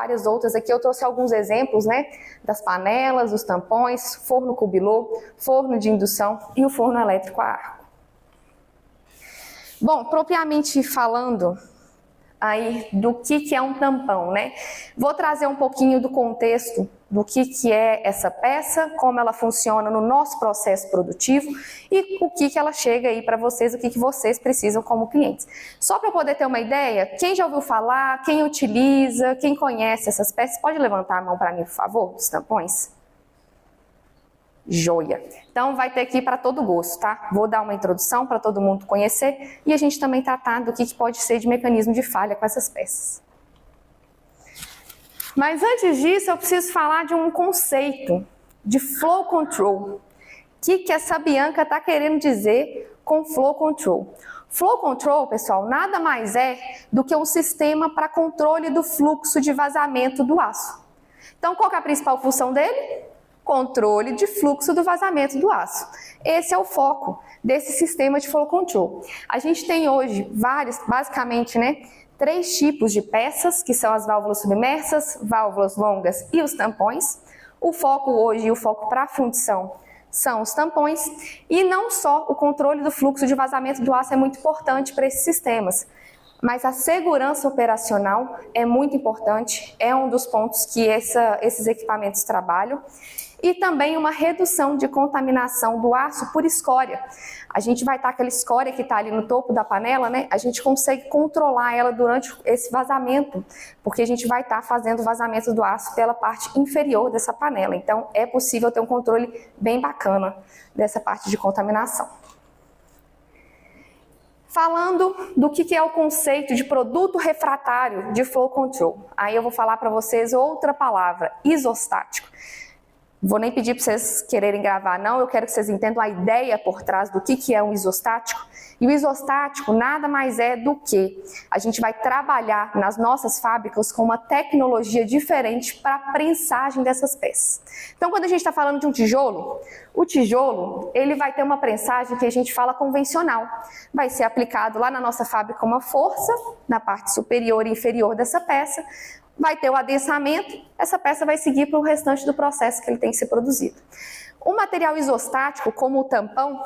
várias outras. Aqui eu trouxe alguns exemplos, né, das panelas, dos tampões, forno cubilô, forno de indução e o forno elétrico a arco. Bom, propriamente falando aí do que é um tampão, né? Vou trazer um pouquinho do contexto do que é essa peça, como ela funciona no nosso processo produtivo e o que ela chega aí para vocês, o que vocês precisam como clientes. Só para poder ter uma ideia, quem já ouviu falar, quem utiliza, quem conhece essas peças, pode levantar a mão para mim, por favor, dos tampões? Joia! Então vai ter aqui para todo gosto, tá? Vou dar uma introdução para todo mundo conhecer e a gente também tratar do que pode ser de mecanismo de falha com essas peças. Mas antes disso eu preciso falar de um conceito de flow control. O que essa Bianca está querendo dizer com flow control? Flow control, pessoal, nada mais é do que um sistema para controle do fluxo de vazamento do aço. Então qual que é a principal função dele? Controle de fluxo do vazamento do aço. Esse é o foco desse sistema de flow control. A gente tem hoje basicamente, né, 3 tipos de peças, que são as válvulas submersas, válvulas longas e os tampões. O foco hoje e o foco para a fundição são os tampões. E não só o controle do fluxo de vazamento do aço é muito importante para esses sistemas, mas a segurança operacional é muito importante, é um dos pontos que esses equipamentos trabalham. E também uma redução de contaminação do aço por escória. A gente vai estar aquela escória que está ali no topo da panela, né? A gente consegue controlar ela durante esse vazamento, porque a gente vai estar fazendo o vazamento do aço pela parte inferior dessa panela. Então, é possível ter um controle bem bacana dessa parte de contaminação. Falando do que é o conceito de produto refratário de flow control. Aí eu vou falar para vocês outra palavra, isostático. Vou nem pedir para vocês quererem gravar, não. Eu quero que vocês entendam a ideia por trás do que é um isostático. E o isostático nada mais é do que a gente vai trabalhar nas nossas fábricas com uma tecnologia diferente para a prensagem dessas peças. Então, quando a gente está falando de um tijolo, o tijolo ele vai ter uma prensagem que a gente fala convencional. Vai ser aplicado lá na nossa fábrica uma força na parte superior e inferior dessa peça. Vai ter o adensamento, essa peça vai seguir para o restante do processo que ele tem que ser produzido. O material isostático, como o tampão,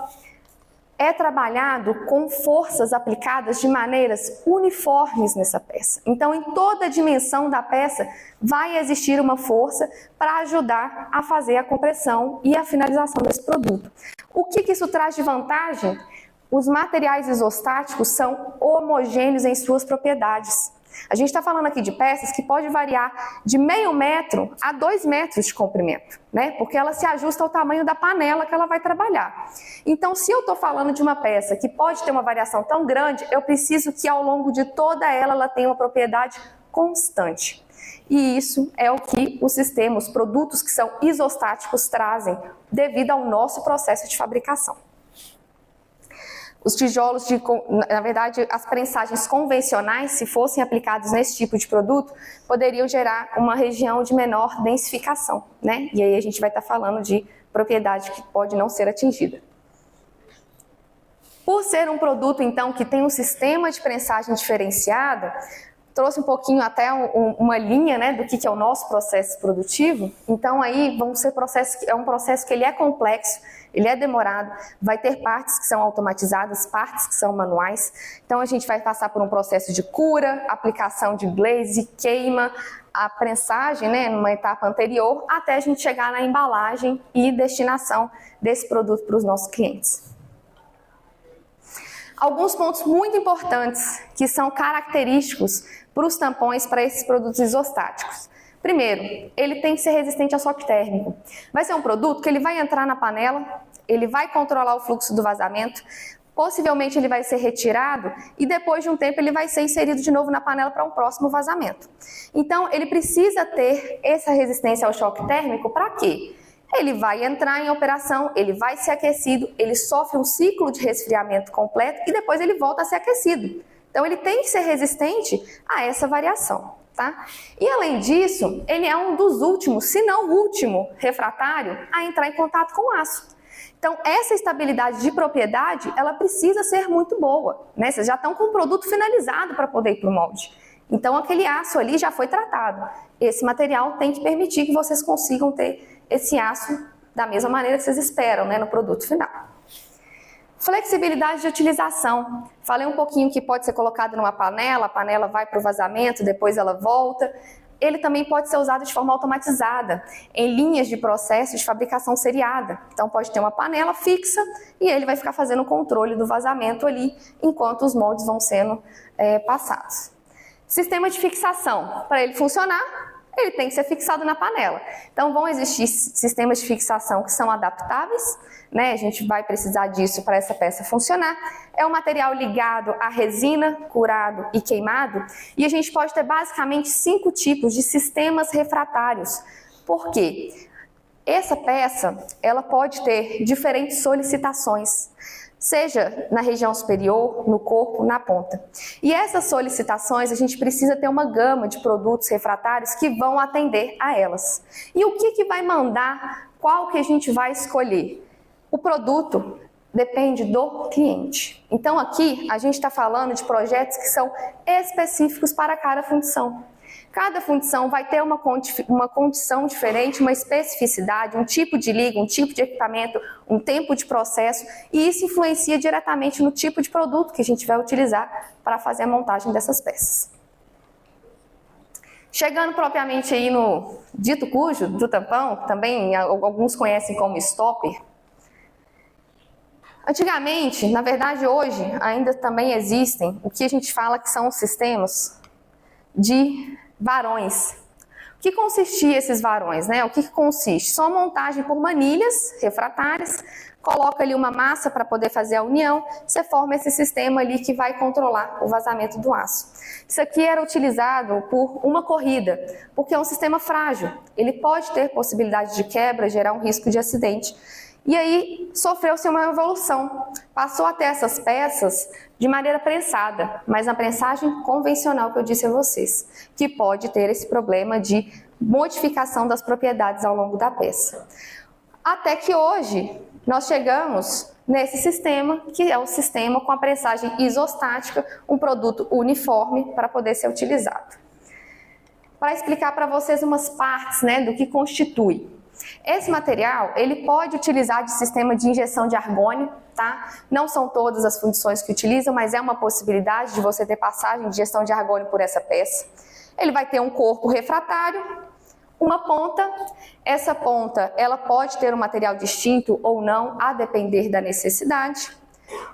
é trabalhado com forças aplicadas de maneiras uniformes nessa peça. Então, em toda a dimensão da peça, vai existir uma força para ajudar a fazer a compressão e a finalização desse produto. O que isso traz de vantagem? Os materiais isostáticos são homogêneos em suas propriedades. A gente está falando aqui de peças que pode variar de meio metro a 2 metros de comprimento, né? Porque ela se ajusta ao tamanho da panela que ela vai trabalhar. Então, se eu estou falando de uma peça que pode ter uma variação tão grande, eu preciso que ao longo de toda ela tenha uma propriedade constante. E isso é o que os sistemas, os produtos que são isostáticos trazem devido ao nosso processo de fabricação. Os tijolos, na verdade, as prensagens convencionais, se fossem aplicados nesse tipo de produto, poderiam gerar uma região de menor densificação, né? E aí a gente vai estar falando de propriedade que pode não ser atingida. Por ser um produto, então, que tem um sistema de prensagem diferenciado, trouxe um pouquinho até uma linha, né, do que é o nosso processo produtivo. Então aí é um processo que ele é complexo, ele é demorado, vai ter partes que são automatizadas, partes que são manuais. Então a gente vai passar por um processo de cura, aplicação de glaze, queima, a prensagem, né, numa etapa anterior, até a gente chegar na embalagem e destinação desse produto para os nossos clientes. Alguns pontos muito importantes que são característicos para os tampões para esses produtos isostáticos. Primeiro, ele tem que ser resistente ao choque térmico. Vai ser um produto que ele vai entrar na panela, ele vai controlar o fluxo do vazamento, possivelmente ele vai ser retirado e depois de um tempo ele vai ser inserido de novo na panela para um próximo vazamento. Então, ele precisa ter essa resistência ao choque térmico para quê? Ele vai entrar em operação, ele vai ser aquecido, ele sofre um ciclo de resfriamento completo e depois ele volta a ser aquecido. Então, ele tem que ser resistente a essa variação, tá? E, além disso, ele é um dos últimos, se não o último, refratário a entrar em contato com o aço. Então, essa estabilidade de propriedade, ela precisa ser muito boa, né? Vocês já estão com o produto finalizado para poder ir para o molde. Então aquele aço ali já foi tratado. Esse material tem que permitir que vocês consigam ter esse aço da mesma maneira que vocês esperam, né, no produto final. Flexibilidade de utilização. Falei um pouquinho que pode ser colocado numa panela, a panela vai para o vazamento, depois ela volta. Ele também pode ser usado de forma automatizada, em linhas de processo de fabricação seriada. Então pode ter uma panela fixa e ele vai ficar fazendo o controle do vazamento ali, enquanto os moldes vão sendo passados. Sistema de fixação. Para ele funcionar, ele tem que ser fixado na panela. Então vão existir sistemas de fixação que são adaptáveis, né? A gente vai precisar disso para essa peça funcionar. É um material ligado à resina, curado e queimado, e a gente pode ter basicamente 5 tipos de sistemas refratários. Por quê? Essa peça, ela pode ter diferentes solicitações, seja na região superior, no corpo, na ponta. E essas solicitações, a gente precisa ter uma gama de produtos refratários que vão atender a elas. E o que vai mandar, qual que a gente vai escolher? O produto depende do cliente. Então aqui a gente está falando de projetos que são específicos para cada função. Cada função vai ter uma condição diferente, uma especificidade, um tipo de liga, um tipo de equipamento, um tempo de processo, e isso influencia diretamente no tipo de produto que a gente vai utilizar para fazer a montagem dessas peças. Chegando propriamente aí no dito cujo, do tampão, também alguns conhecem como stopper. Antigamente, na verdade hoje, ainda também existem o que a gente fala que são os sistemas de varões. O que consistia esses varões, né? O que consiste? São a montagem por manilhas refratárias, coloca ali uma massa para poder fazer a união, você forma esse sistema ali que vai controlar o vazamento do aço. Isso aqui era utilizado por uma corrida, porque é um sistema frágil, ele pode ter possibilidade de quebra, gerar um risco de acidente. E aí sofreu-se uma evolução, passou a ter essas peças de maneira prensada, mas na prensagem convencional que eu disse a vocês, que pode ter esse problema de modificação das propriedades ao longo da peça. Até que hoje nós chegamos nesse sistema, que é o sistema com a prensagem isostática, um produto uniforme para poder ser utilizado. Para explicar para vocês umas partes, né, do que constitui. Esse material, ele pode utilizar de sistema de injeção de argônio, tá? Não são todas as fundições que utilizam, mas é uma possibilidade de você ter passagem de injeção de argônio por essa peça. Ele vai ter um corpo refratário, uma ponta. Essa ponta, ela pode ter um material distinto ou não, a depender da necessidade.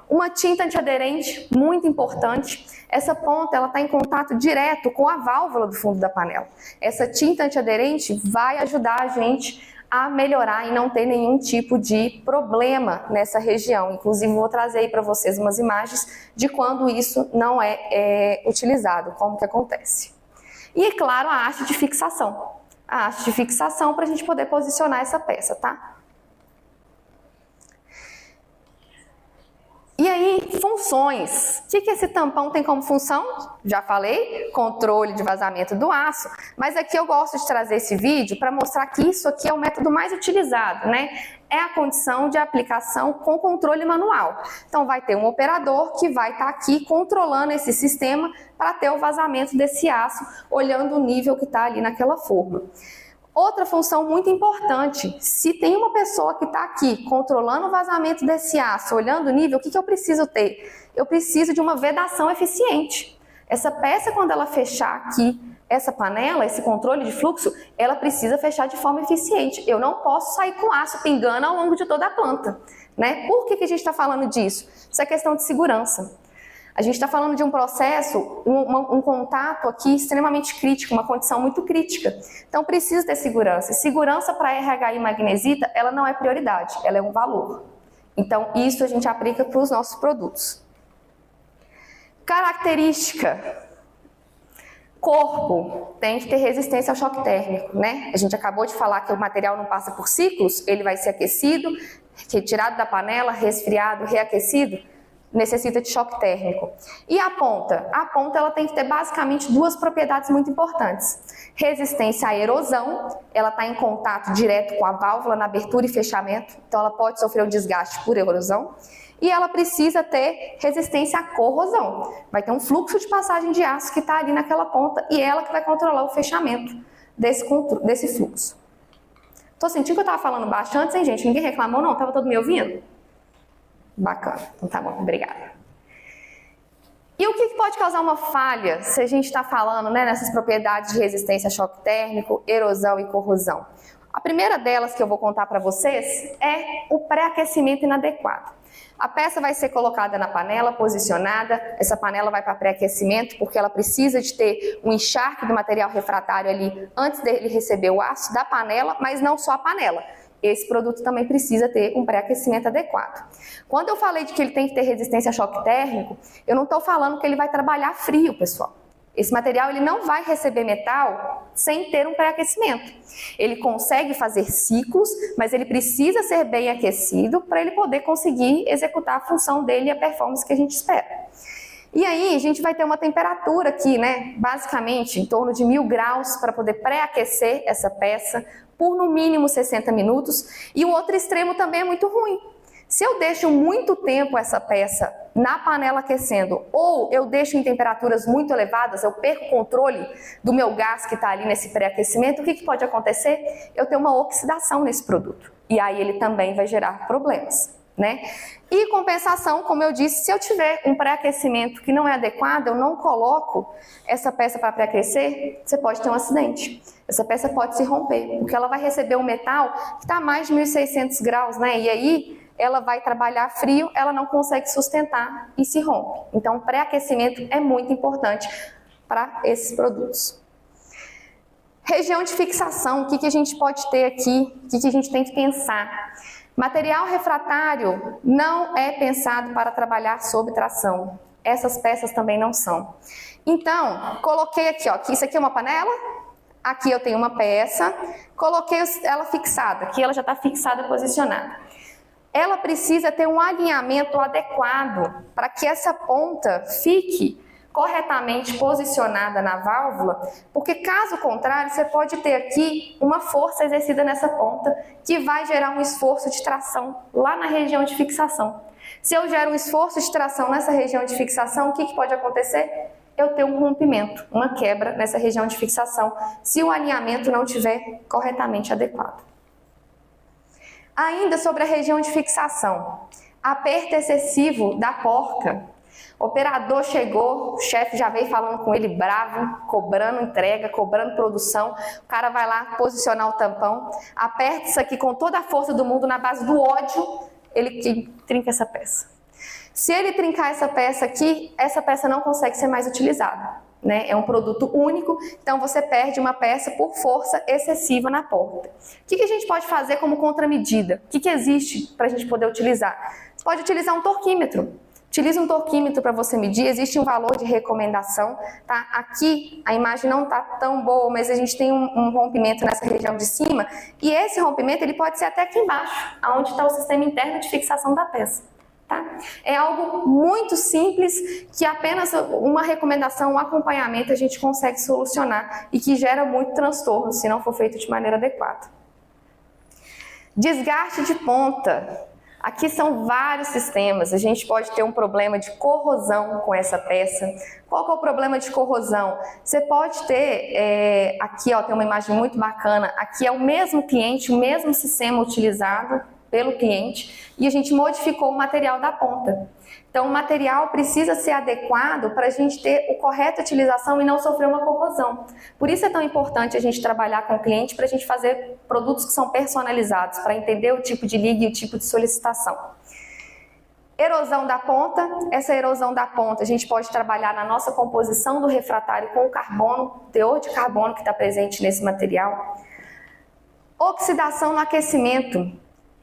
Uma tinta antiaderente, muito importante. Essa ponta, ela está em contato direto com a válvula do fundo da panela. Essa tinta antiaderente vai ajudar a gente a melhorar e não ter nenhum tipo de problema nessa região. Inclusive, vou trazer aí para vocês umas imagens de quando isso não é utilizado, como que acontece. E, é claro, a haste de fixação. A haste de fixação para a gente poder posicionar essa peça, tá? E aí, funções. O que esse tampão tem como função? Já falei, controle de vazamento do aço, mas aqui eu gosto de trazer esse vídeo para mostrar que isso aqui é o método mais utilizado, né? É a condição de aplicação com controle manual. Então vai ter um operador que vai estar aqui controlando esse sistema para ter o vazamento desse aço, olhando o nível que está ali naquela forma. Outra função muito importante, se tem uma pessoa que está aqui controlando o vazamento desse aço, olhando o nível, o que eu preciso ter? Eu preciso de uma vedação eficiente. Essa peça, quando ela fechar aqui, essa panela, esse controle de fluxo, ela precisa fechar de forma eficiente. Eu não posso sair com aço pingando ao longo de toda a planta, né? Por que a gente está falando disso? Isso é questão de segurança. A gente está falando de um processo, um contato aqui extremamente crítico, uma condição muito crítica. Então precisa ter segurança. E segurança para RH e magnesita, ela não é prioridade, ela é um valor. Então isso a gente aplica para os nossos produtos. Característica. Corpo tem que ter resistência ao choque térmico, né? A gente acabou de falar que o material não passa por ciclos, ele vai ser aquecido, retirado da panela, resfriado, reaquecido. Necessita de choque térmico. E a ponta? A ponta ela tem que ter basicamente duas propriedades muito importantes. Resistência à erosão, ela está em contato direto com a válvula na abertura e fechamento, então ela pode sofrer um desgaste por erosão. e ela precisa ter resistência à corrosão. Vai ter um fluxo de passagem de aço que está ali naquela ponta e ela que vai controlar o fechamento desse fluxo. Tô sentindo que eu estava falando baixo antes, hein, gente? Ninguém reclamou, não? Tava todo me ouvindo? Bacana. Então tá bom, obrigada. E o que pode causar uma falha se a gente está falando, né, nessas propriedades de resistência a choque térmico, erosão e corrosão? A primeira delas que eu vou contar para vocês é o pré-aquecimento inadequado. A peça vai ser colocada na panela, posicionada, essa panela vai para pré-aquecimento porque ela precisa de ter um encharque do material refratário ali antes dele receber o aço da panela, mas não só a panela. Esse produto também precisa ter um pré-aquecimento adequado. Quando eu falei de que ele tem que ter resistência a choque térmico, eu não estou falando que ele vai trabalhar frio, pessoal. Esse material ele não vai receber metal sem ter um pré-aquecimento. Ele consegue fazer ciclos, mas ele precisa ser bem aquecido para ele poder conseguir executar a função dele e a performance que a gente espera. E aí a gente vai ter uma temperatura aqui, né, basicamente em torno de 1000 graus para poder pré-aquecer essa peça por no mínimo 60 minutos. E o outro extremo também é muito ruim. Se eu deixo muito tempo essa peça na panela aquecendo ou eu deixo em temperaturas muito elevadas, eu perco o controle do meu gás que está ali nesse pré-aquecimento, o que pode acontecer? Eu tenho uma oxidação nesse produto e aí ele também vai gerar problemas, né? E compensação, como eu disse, se eu tiver um pré-aquecimento que não é adequado, eu não coloco essa peça para pré-aquecer, você pode ter um acidente. Essa peça pode se romper, porque ela vai receber um metal que está a mais de 1600 graus, né? E aí ela vai trabalhar frio, ela não consegue sustentar e se rompe. Então, o pré-aquecimento é muito importante para esses produtos. Região de fixação, o que a gente pode ter aqui, o que a gente tem que pensar? Material refratário não é pensado para trabalhar sob tração. Essas peças também não são. Então, coloquei aqui, ó, que isso aqui é uma panela, aqui eu tenho uma peça, coloquei ela fixada, aqui ela já está fixada e posicionada. Ela precisa ter um alinhamento adequado para que essa ponta fique corretamente posicionada na válvula, porque caso contrário, você pode ter aqui uma força exercida nessa ponta que vai gerar um esforço de tração lá na região de fixação. Se eu gero um esforço de tração nessa região de fixação, o que pode acontecer? Eu tenho um rompimento, uma quebra nessa região de fixação, se o alinhamento não estiver corretamente adequado. Ainda sobre a região de fixação, aperto excessivo da porca. O operador chegou, o chefe já veio falando com ele bravo, cobrando entrega, cobrando produção. O cara vai lá posicionar o tampão, aperta isso aqui com toda a força do mundo na base do ódio, ele trinca essa peça. Se ele trincar essa peça aqui, essa peça não consegue ser mais utilizada, né? É um produto único, então você perde uma peça por força excessiva na porta. O que a gente pode fazer como contramedida? O que existe para a gente poder utilizar? Você pode utilizar um torquímetro. Utilize um torquímetro para você medir, existe um valor de recomendação, tá? Aqui a imagem não está tão boa, mas a gente tem um rompimento nessa região de cima, e esse rompimento ele pode ser até aqui embaixo, onde está o sistema interno de fixação da peça. Tá? É algo muito simples que apenas uma recomendação, um acompanhamento a gente consegue solucionar e que gera muito transtorno se não for feito de maneira adequada. Desgaste de ponta. Aqui são vários sistemas, a gente pode ter um problema de corrosão com essa peça. Qual que é o problema de corrosão? Você pode ter, aqui ó, tem uma imagem muito bacana, aqui é o mesmo cliente, o mesmo sistema utilizado pelo cliente e a gente modificou o material da ponta. Então o material precisa ser adequado para a gente ter a correta utilização e não sofrer uma corrosão. Por isso é tão importante a gente trabalhar com o cliente para a gente fazer produtos que são personalizados, para entender o tipo de liga e o tipo de solicitação. Erosão da ponta, essa erosão da ponta a gente pode trabalhar na nossa composição do refratário com o carbono, o teor de carbono que está presente nesse material. Oxidação no aquecimento.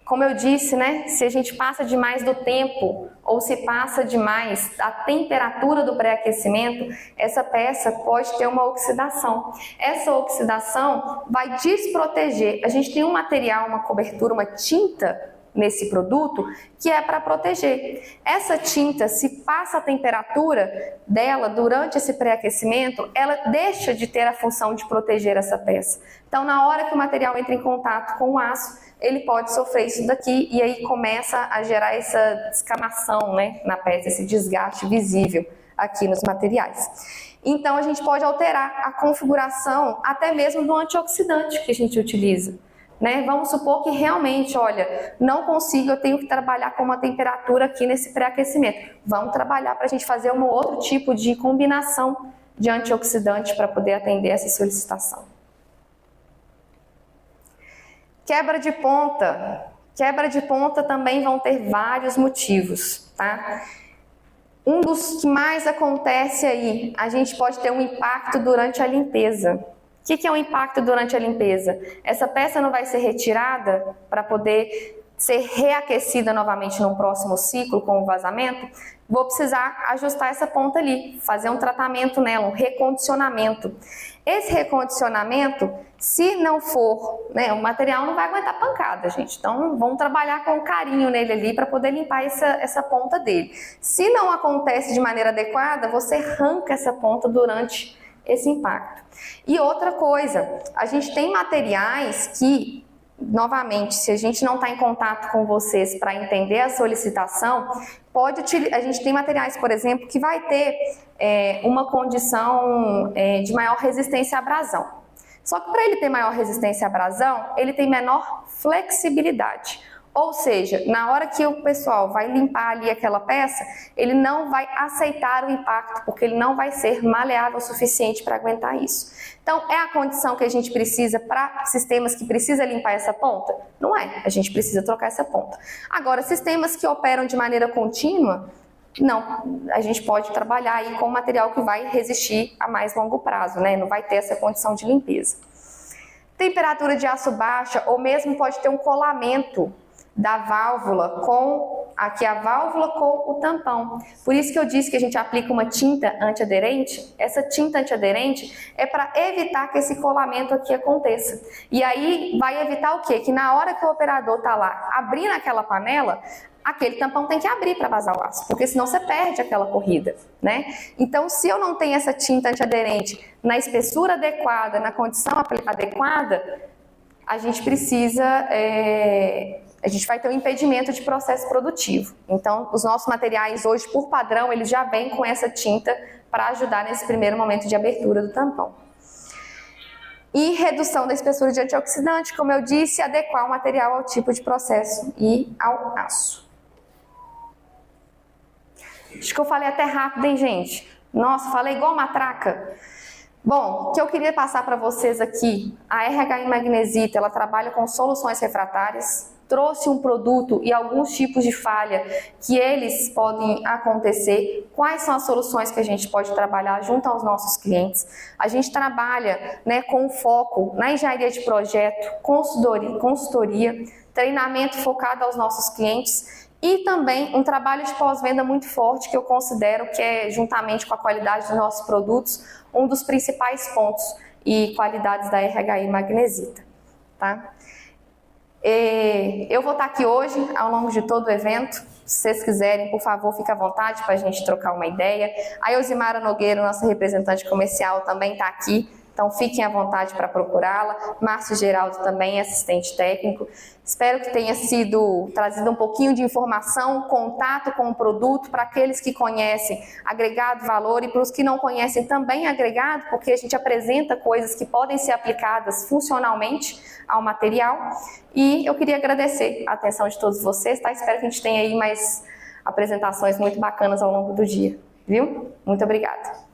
Como eu disse, né, se a gente passa demais do tempo ou se passa demais a temperatura do pré-aquecimento, essa peça pode ter uma oxidação. Essa oxidação vai desproteger. A gente tem um material, uma cobertura, uma tinta nesse produto que é para proteger. Essa tinta, se passa a temperatura dela durante esse pré-aquecimento, ela deixa de ter a função de proteger essa peça. Então, na hora que o material entra em contato com o aço, ele pode sofrer isso daqui e aí começa a gerar essa descamação, né, na peça, esse desgaste visível aqui nos materiais. Então, a gente pode alterar a configuração até mesmo do antioxidante que a gente utiliza. Né? Vamos supor que realmente, olha, não consigo, eu tenho que trabalhar com uma temperatura aqui nesse pré-aquecimento. Vamos trabalhar para a gente fazer um outro tipo de combinação de antioxidante para poder atender essa solicitação. Quebra de ponta. Quebra de ponta também vão ter vários motivos, tá? Um dos que mais acontece aí, a gente pode ter um impacto durante a limpeza. O que é um impacto durante a limpeza? Essa peça não vai ser retirada para poder ser reaquecida novamente num próximo ciclo com o vazamento. Vou precisar ajustar essa ponta ali, fazer um tratamento nela, um recondicionamento. Esse recondicionamento, se não for, né, o material não vai aguentar pancada, gente. Então, vamos trabalhar com carinho nele ali para poder limpar essa ponta dele. Se não acontece de maneira adequada, você arranca essa ponta durante esse impacto. E outra coisa, a gente tem materiais que, novamente, se a gente não está em contato com vocês para entender a solicitação, a gente tem materiais, por exemplo, que vai ter uma condição de maior resistência à abrasão. Só que para ele ter maior resistência à abrasão, ele tem menor flexibilidade. Ou seja, na hora que o pessoal vai limpar ali aquela peça, ele não vai aceitar o impacto, porque ele não vai ser maleável o suficiente para aguentar isso. Então, é a condição que a gente precisa para sistemas que precisam limpar essa ponta? Não é, a gente precisa trocar essa ponta. Agora, sistemas que operam de maneira contínua, não, a gente pode trabalhar aí com material que vai resistir a mais longo prazo, né? Não vai ter essa condição de limpeza. Temperatura de aço baixa, ou mesmo pode ter um colamento da válvula com a válvula com o tampão. Por isso que eu disse que a gente aplica uma tinta antiaderente. Essa tinta antiaderente é para evitar que esse colamento aqui aconteça. E aí vai evitar o quê? Que na hora que o operador está lá abrindo aquela panela, aquele tampão tem que abrir para vazar o aço, porque senão você perde aquela corrida, né? Então, se eu não tenho essa tinta antiaderente na espessura adequada, na condição adequada, a gente precisa... a gente vai ter um impedimento de processo produtivo. Então, os nossos materiais hoje, por padrão, eles já vêm com essa tinta para ajudar nesse primeiro momento de abertura do tampão. E redução da espessura de antioxidante, como eu disse, adequar o material ao tipo de processo e ao aço. Acho que eu falei até rápido, hein, gente? Nossa, falei igual matraca. Bom, o que eu queria passar para vocês aqui, a RHI Magnesita, ela trabalha com soluções refratárias, trouxe um produto e alguns tipos de falha que eles podem acontecer, quais são as soluções que a gente pode trabalhar junto aos nossos clientes. A gente trabalha, né, com foco na engenharia de projeto, consultoria, treinamento focado aos nossos clientes e também um trabalho de pós-venda muito forte que eu considero que é, juntamente com a qualidade dos nossos produtos, um dos principais pontos e qualidades da RHI Magnesita, tá? Eu vou estar aqui hoje, ao longo de todo o evento. Se vocês quiserem, por favor, fique à vontade para a gente trocar uma ideia. A Elzimara Nogueira, nossa representante comercial, também está aqui. Então, fiquem à vontade para procurá-la. Márcio Geraldo também é assistente técnico. Espero que tenha sido trazido um pouquinho de informação, contato com o produto, para aqueles que conhecem, agregado valor, e para os que não conhecem também agregado, porque a gente apresenta coisas que podem ser aplicadas funcionalmente ao material. E eu queria agradecer a atenção de todos vocês, tá? Espero que a gente tenha aí mais apresentações muito bacanas ao longo do dia, viu? Muito obrigada.